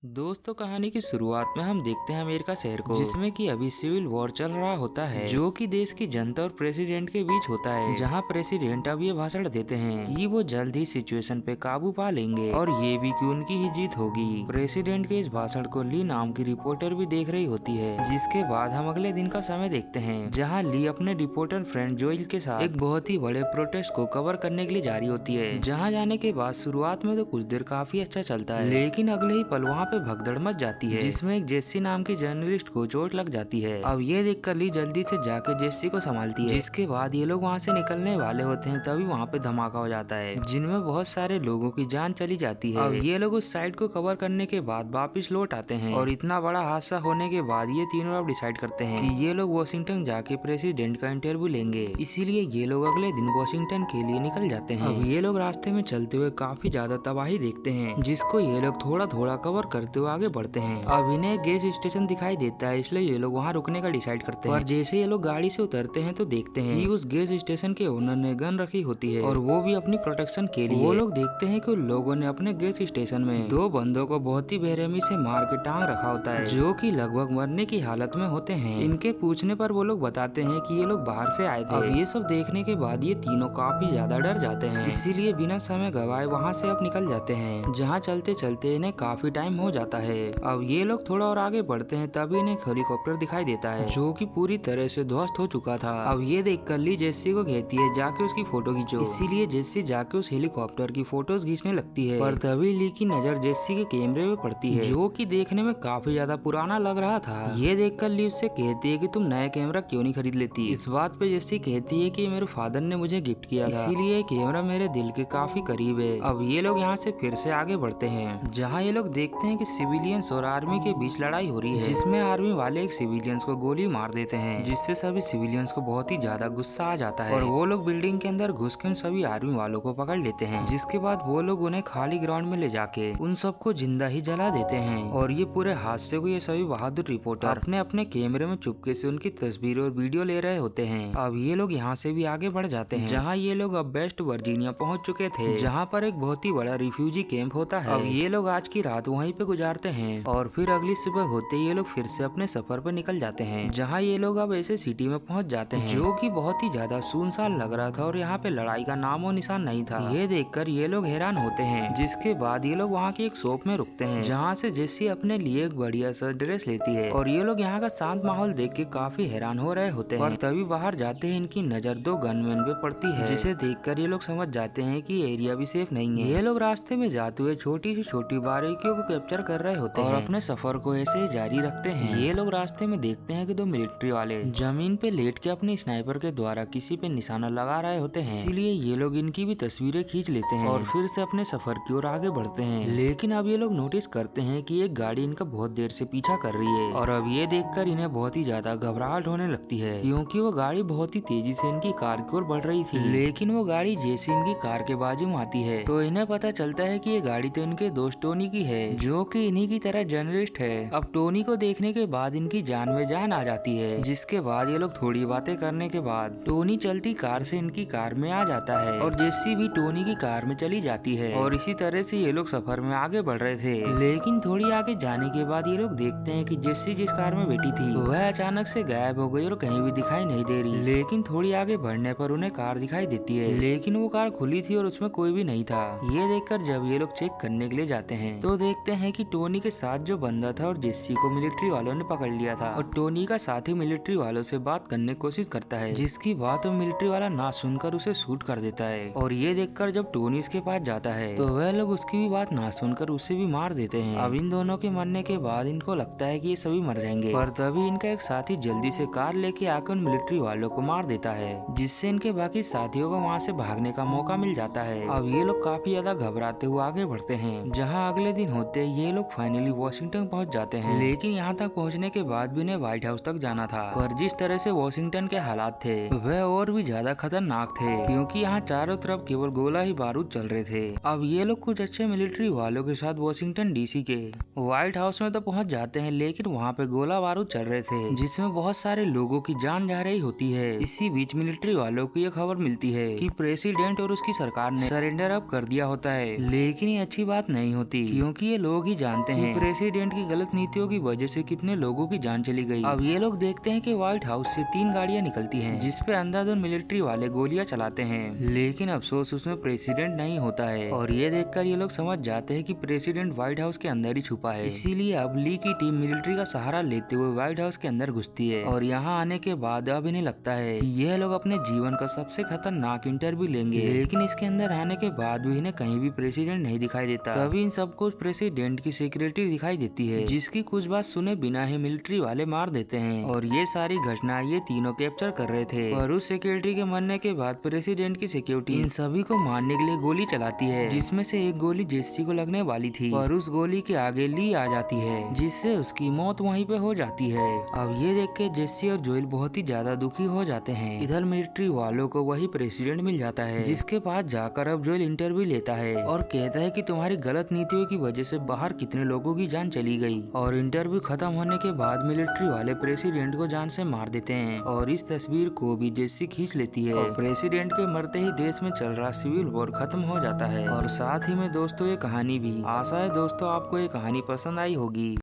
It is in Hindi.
दोस्तों, कहानी की शुरुआत में हम देखते हैं अमेरिका शहर को, जिसमें कि अभी सिविल वॉर चल रहा होता है, जो कि देश की जनता और प्रेसिडेंट के बीच होता है। जहां प्रेसिडेंट अब ये भाषण देते हैं कि वो जल्द ही सिचुएशन पे काबू पा लेंगे और ये भी कि उनकी ही जीत होगी। प्रेसिडेंट के इस भाषण को ली नाम की रिपोर्टर भी देख रही होती है। जिसके बाद हम अगले दिन का समय देखते हैं, जहाँ ली अपने रिपोर्टर फ्रेंड जोइल के साथ एक बहुत ही बड़े प्रोटेस्ट को कवर करने के लिए जा रही होती है। जहाँ जाने के बाद शुरुआत में तो कुछ देर काफी अच्छा चलता है, लेकिन अगले ही पल वहाँ भगदड़ मच जाती है, जिसमें एक जेसी नाम की जर्नलिस्ट को चोट लग जाती है। अब ये देखकर ली जल्दी से जाके जेसी को संभालती है। जिसके बाद ये लोग वहाँ से निकलने वाले होते हैं, तभी वहाँ पे धमाका हो जाता है, जिनमें बहुत सारे लोगों की जान चली जाती है। अब ये लोग उस साइड को कवर करने के बाद वापिस लौट आते हैं और इतना बड़ा हादसा होने के बाद ये तीनों अब डिसाइड करते हैं कि ये लोग वॉशिंगटन जाके प्रेसिडेंट का इंटरव्यू लेंगे। इसीलिए ये लोग अगले दिन वॉशिंगटन के लिए निकल जाते हैं। अब ये लोग रास्ते में चलते हुए काफी ज्यादा तबाही देखते हैं, जिसको ये लोग थोड़ा थोड़ा कवर करते हुए आगे बढ़ते हैं। अब इन्हें गैस स्टेशन दिखाई देता है, इसलिए ये लोग वहाँ रुकने का डिसाइड करते हैं। और जैसे ये लोग गाड़ी से उतरते हैं तो देखते हैं कि उस गैस स्टेशन के ओनर ने गन रखी होती है, और वो भी अपनी प्रोटेक्शन के लिए। वो लोग देखते हैं कि उन लोगों ने अपने गैस स्टेशन में दो बंदों को बहुत ही बेरहमी से मार के टांग रखा होता है, जो कि लगभग मरने की हालत में होते हैं। इनके पूछने पर वो लोग बताते हैं कि ये लोग बाहर से आए थे। अब ये सब देखने के बाद ये तीनों काफी ज्यादा डर जाते हैं, इसीलिए बिना समय गवाए वहाँ से अब निकल जाते हैं। जहाँ चलते चलते इन्हें काफी टाइम हो जाता है। अब ये लोग थोड़ा और आगे बढ़ते हैं, तभी इन्हें एक हेलीकॉप्टर दिखाई देता है, जो कि पूरी तरह से ध्वस्त हो चुका था। अब ये देखकर ली जेसी को कहती है जाके उसकी फोटो खींचो। इसीलिए जेसी जाके उस हेलीकॉप्टर की फोटोज खींचने लगती है, पर तभी ली की नजर जेसी के कैमरे में पड़ती है, जो कि देखने में काफी ज्यादा पुराना लग रहा था। ये देखकर ली उससे कहती है कि तुम नया कैमरा क्यों नहीं खरीद लेती। इस बात पे जेसी कहती है कि मेरे फादर ने मुझे गिफ्ट किया था, इसीलिए कैमरा मेरे दिल के काफी करीब है। अब ये लोग यहाँ से फिर से आगे बढ़ते हैं, जहाँ ये लोग देखते हैं कि सिविलियंस और आर्मी के बीच लड़ाई हो रही है, जिसमें आर्मी वाले एक सिविलियंस को गोली मार देते हैं, जिससे सभी सिविलियंस को बहुत ही ज्यादा गुस्सा आ जाता है, और वो लोग बिल्डिंग के अंदर घुस के उन सभी आर्मी वालों को पकड़ लेते हैं। जिसके बाद वो लोग उन्हें खाली ग्राउंड में ले जाके उन सबको जिंदा ही जला देते हैं। और ये पूरे हादसे को ये सभी बहादुर रिपोर्टर अपने अपने कैमरे में चुपके से उनकी तस्वीर और वीडियो ले रहे होते हैं। अब ये लोग यहाँ से भी आगे बढ़ जाते हैं, जहाँ ये लोग अब वेस्ट वर्जीनिया पहुँच चुके थे, जहाँ पर एक बहुत ही बड़ा रिफ्यूजी कैंप होता है। अब ये लोग आज की रात वहीं पे गुजारते हैं, और फिर अगली सुबह होते ये लोग फिर से अपने सफर पर निकल जाते हैं, जहाँ ये लोग अब ऐसे सिटी में पहुँच जाते हैं, जो कि बहुत ही ज्यादा सुनसान लग रहा था, और यहाँ पे लड़ाई का नामो निशान नहीं था। ये देखकर ये लोग हैरान होते हैं। जिसके बाद ये लोग वहाँ की एक शॉप में रुकते हैं, जहाँ से जेसी अपने लिए एक बढ़िया सा ड्रेस लेती है, और ये लोग यहाँ का शांत माहौल देख के काफी हैरान हो रहे होते हैं। और तभी बाहर जाते हैं इनकी नजर दो गनमैन पे पड़ती है, जिसे देखकर ये लोग समझ जाते हैं कि एरिया भी सेफ नहीं है। ये लोग रास्ते में जाते हुए छोटी सी छोटी बारीकियों को कैप्चर कर रहे होते हैं, और अपने सफर को ऐसे ही जारी रखते हैं। ये लोग रास्ते में देखते हैं कि दो मिलिट्री वाले जमीन पे लेट के अपने स्नाइपर के द्वारा किसी पे निशाना लगा रहे होते हैं, इसीलिए ये लोग इनकी भी तस्वीरें खींच लेते हैं, और फिर से अपने सफर की ओर आगे बढ़ते हैं। लेकिन अब ये लोग नोटिस करते हैं कि एक गाड़ी इनका बहुत देर से पीछा कर रही है, और अब ये देखकर इन्हें बहुत ही ज्यादा घबराहट होने लगती है, क्योंकि वो गाड़ी बहुत ही तेजी से इनकी कार की ओर बढ़ रही थी। लेकिन वो गाड़ी जैसे इनकी कार के बाजू में आती है, तो इन्हें पता चलता है कि ये गाड़ी तो इनके दोस्त टोनी की है, जो कि इन्हीं की तरह जर्नलिस्ट है। अब टोनी को देखने के बाद इनकी जान में जान आ जाती है। जिसके बाद ये लोग थोड़ी बातें करने के बाद टोनी चलती कार से इनकी कार में आ जाता है, और जेसी भी टोनी की कार में चली जाती है, और इसी तरह से ये लोग सफर में आगे बढ़ रहे थे। लेकिन थोड़ी आगे जाने के बाद ये लोग देखते हैं कि जेसी जिस कार में बैठी थी वह अचानक से गायब हो गई और कहीं भी दिखाई नहीं दे रही। लेकिन थोड़ी आगे बढ़ने पर उन्हें कार दिखाई देती है, लेकिन वो कार खुली थी और उसमें कोई भी नहीं था। ये देखकर जब ये लोग चेक करने के लिए जाते हैं, तो देखते हैं कि टोनी के साथ जो बंदा था और जेसी को मिलिट्री वालों ने पकड़ लिया था, और टोनी का साथी मिलिट्री वालों से बात करने की कोशिश करता है, जिसकी बात वो मिलिट्री वाला ना सुनकर उसे शूट कर देता है। और ये देखकर जब टोनी उसके पास जाता है, तो वह लोग उसकी भी बात ना सुनकर उसे भी मार देते हैं। अब इन दोनों के मरने के बाद इनको लगता है कि ये सभी मर जाएंगे, पर तभी इनका एक साथी जल्दी से कार लेके आकर उन मिलिट्री वालों को मार देता है, जिससे इनके बाकी साथियों को वहाँ से भागने का मौका मिल जाता है। अब ये लोग काफी ज्यादा घबराते हुए आगे बढ़ते हैं, जहाँ अगले दिन होते ये लोग फाइनली वॉशिंगटन पहुँच जाते हैं। लेकिन यहाँ तक पहुँचने के बाद भी इन्हें व्हाइट हाउस तक जाना था, पर जिस तरह से वॉशिंगटन के हालात थे वह और भी ज्यादा खतरनाक थे, क्योंकि यहाँ चारों तरफ केवल गोला ही बारूद चल रहे थे। अब ये लोग कुछ अच्छे मिलिट्री वालों के साथ वॉशिंगटन डीसी के व्हाइट हाउस में तो पहुँच जाते हैं, लेकिन वहाँ पे गोला बारूद चल रहे थे, जिसमें बहुत सारे लोगों की जान जा रही होती है। इसी बीच मिलिट्री वालों को ये खबर मिलती है कि प्रेसिडेंट और उसकी सरकार ने सरेंडर अब कर दिया होता है। लेकिन ये अच्छी बात नहीं होती, क्योंकि ये लोग ही ही जानते हैं प्रेसिडेंट की गलत नीतियों की वजह से कितने लोगों की जान चली गई। अब ये लोग देखते हैं कि व्हाइट हाउस से 3 गाड़ियां निकलती हैं जिसपे अंधाधुंध मिलिट्री वाले गोलियां चलाते हैं, लेकिन अफसोस उसमें प्रेसिडेंट नहीं होता है। और ये देखकर ये लोग समझ जाते हैं कि प्रेसिडेंट व्हाइट हाउस के अंदर ही छुपा है। इसीलिए अब ली की टीम मिलिट्री का सहारा लेते हुए व्हाइट हाउस के अंदर घुसती है। और यहाँ आने के बाद अब इन्हें लगता है कि यह लोग अपने जीवन का सबसे खतरनाक इंटरव्यू लेंगे, लेकिन इसके अंदर आने के बाद भी इन्हें कहीं भी प्रेसिडेंट नहीं दिखाई देता। तभी इन सबको प्रेसिडेंट की सिक्योरिटी दिखाई देती है, जिसकी कुछ बात सुने बिना ही मिलिट्री वाले मार देते हैं। और ये सारी घटना ये तीनों कैप्चर कर रहे थे। और उस सिक्योरिटी के मरने के बाद प्रेसिडेंट की सिक्योरिटी इन सभी को मारने के लिए गोली चलाती है, जिसमें से एक गोली जेसी को लगने वाली थी और उस गोली के आगे ली आ जाती है, जिससे उसकी मौत वहीं पे हो जाती है। अब ये देख के जेसी और जोएल बहुत ही ज्यादा दुखी हो जाते हैं। इधर मिलिट्री वालों को वही प्रेसिडेंट मिल जाता है, जिसके पास जाकर अब जोएल इंटरव्यू लेता है और कहता है कि तुम्हारी गलत नीतियों की वजह से बाहर कितने लोगों की जान चली गई। और इंटरव्यू खत्म होने के बाद मिलिट्री वाले प्रेसिडेंट को जान से मार देते हैं और इस तस्वीर को भी जेसी खींच लेती है। और प्रेसिडेंट के मरते ही देश में चल रहा सिविल वॉर खत्म हो जाता है। और साथ ही में दोस्तों ये कहानी भी। आशा है दोस्तों आपको ये कहानी पसंद आई होगी।